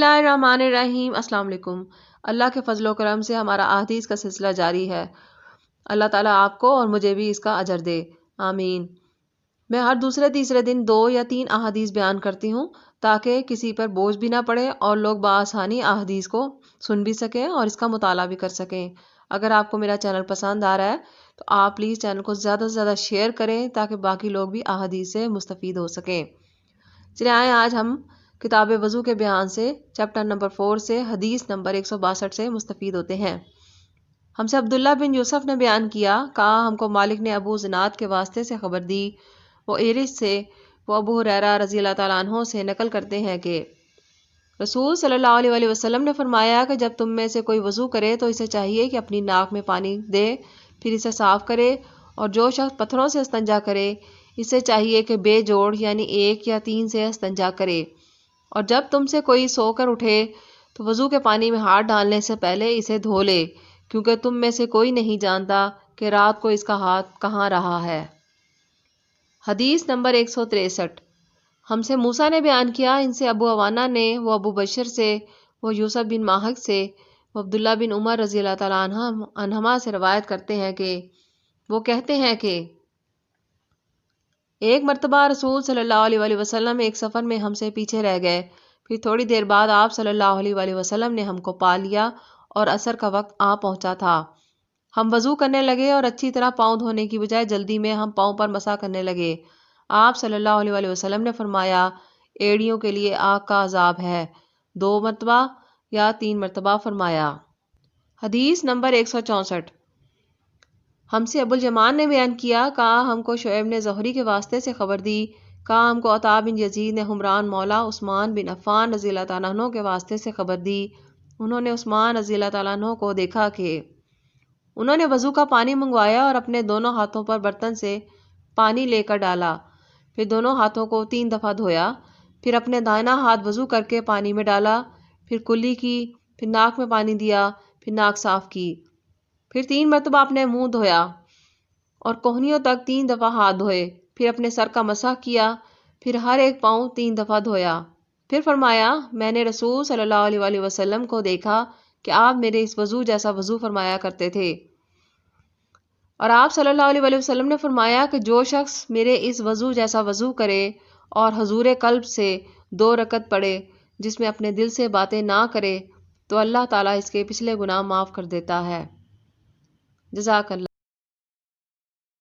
اللہ الرحمن الرحیم۔ السلام علیکم۔ اللہ کے فضل و کرم سے ہمارا احادیث کا سلسلہ جاری ہے۔ اللہ تعالیٰ آپ کو اور مجھے بھی اس کا اجر دے، آمین۔ میں ہر دوسرے تیسرے دن 2 یا 3 احادیث بیان کرتی ہوں تاکہ کسی پر بوجھ بھی نہ پڑے اور لوگ بآسانی احادیث کو سن بھی سکیں اور اس کا مطالعہ بھی کر سکیں۔ اگر آپ کو میرا چینل پسند آ رہا ہے تو آپ پلیز چینل کو زیادہ سے زیادہ شیئر کریں تاکہ باقی لوگ بھی احادیث سے مستفید ہو سکیں۔ چلیں آئیں آج ہم کتاب وضو کے بیان سے چیپٹر نمبر 4 سے حدیث نمبر 162 سے مستفید ہوتے ہیں۔ ہم سے عبداللہ بن یوسف نے بیان کیا، کہا ہم کو مالک نے ابو زناد کے واسطے سے خبر دی، وہ ایرس سے، وہ ابو ہریرہ رضی اللہ تعالیٰ عنہ سے نقل کرتے ہیں کہ رسول صلی اللہ علیہ وآلہ وسلم نے فرمایا کہ جب تم میں سے کوئی وضو کرے تو اسے چاہیے کہ اپنی ناک میں پانی دے، پھر اسے صاف کرے، اور جو شخص پتھروں سے استنجا کرے اسے چاہیے کہ بے جوڑ یعنی 1 یا 3 سے استنجا کرے، اور جب تم سے کوئی سو کر اٹھے تو وضو کے پانی میں ہاتھ ڈالنے سے پہلے اسے دھو لے، کیونکہ تم میں سے کوئی نہیں جانتا کہ رات کو اس کا ہاتھ کہاں رہا ہے۔ حدیث نمبر 163۔ ہم سے موسیٰ نے بیان کیا، ان سے ابو عوانہ نے، وہ ابو بشر سے، وہ یوسف بن ماہک سے، وہ عبداللہ بن عمر رضی اللہ تعالیٰ عنہما سے روایت کرتے ہیں کہ وہ کہتے ہیں کہ ایک مرتبہ رسول صلی اللہ علیہ وآلہ وسلم ایک سفر میں ہم سے پیچھے رہ گئے، پھر تھوڑی دیر بعد آپ صلی اللہ علیہ وآلہ وسلم نے ہم کو پا لیا اور عصر کا وقت آ پہنچا تھا۔ ہم وضو کرنے لگے اور اچھی طرح پاؤں دھونے کی بجائے جلدی میں ہم پاؤں پر مسح کرنے لگے۔ آپ صلی اللہ علیہ وآلہ وسلم نے فرمایا، ایڑیوں کے لیے آگ کا عذاب ہے، 2 مرتبہ یا 3 مرتبہ فرمایا۔ حدیث نمبر 164۔ ہم سے ابو الیمان نے بیان کیا، کہا ہم کو شعیب نے زہری کے واسطے سے خبر دی، کہا ہم کو عطا بن یزید نے حمران مولا عثمان بن عفان رضی اللہ تعالیٰ عنہ کے واسطے سے خبر دی، انہوں نے عثمان رضی اللہ تعالیٰ عنہ کو دیکھا کہ انہوں نے وضو کا پانی منگوایا اور اپنے دونوں ہاتھوں پر برتن سے پانی لے کر ڈالا، پھر دونوں ہاتھوں کو 3 دفعہ دھویا، پھر اپنے دائنا ہاتھ وضو کر کے پانی میں ڈالا، پھر کلی کی، پھر ناک میں پانی دیا، پھر ناک صاف کی، پھر 3 مرتبہ اپنے منہ دھویا اور کوہنیوں تک 3 دفعہ ہاتھ دھوئے، پھر اپنے سر کا مسح کیا، پھر ہر ایک پاؤں 3 دفعہ دھویا، پھر فرمایا میں نے رسول صلی اللہ علیہ وآلہ وسلم کو دیکھا کہ آپ میرے اس وضو جیسا وضو فرمایا کرتے تھے، اور آپ صلی اللہ علیہ وآلہ وسلم نے فرمایا کہ جو شخص میرے اس وضو جیسا وضو کرے اور حضور قلب سے 2 رکعت پڑھے جس میں اپنے دل سے باتیں نہ کرے تو اللہ تعالیٰ اس کے پچھلے گناہ معاف کر دیتا ہے۔ جزاک اللہ۔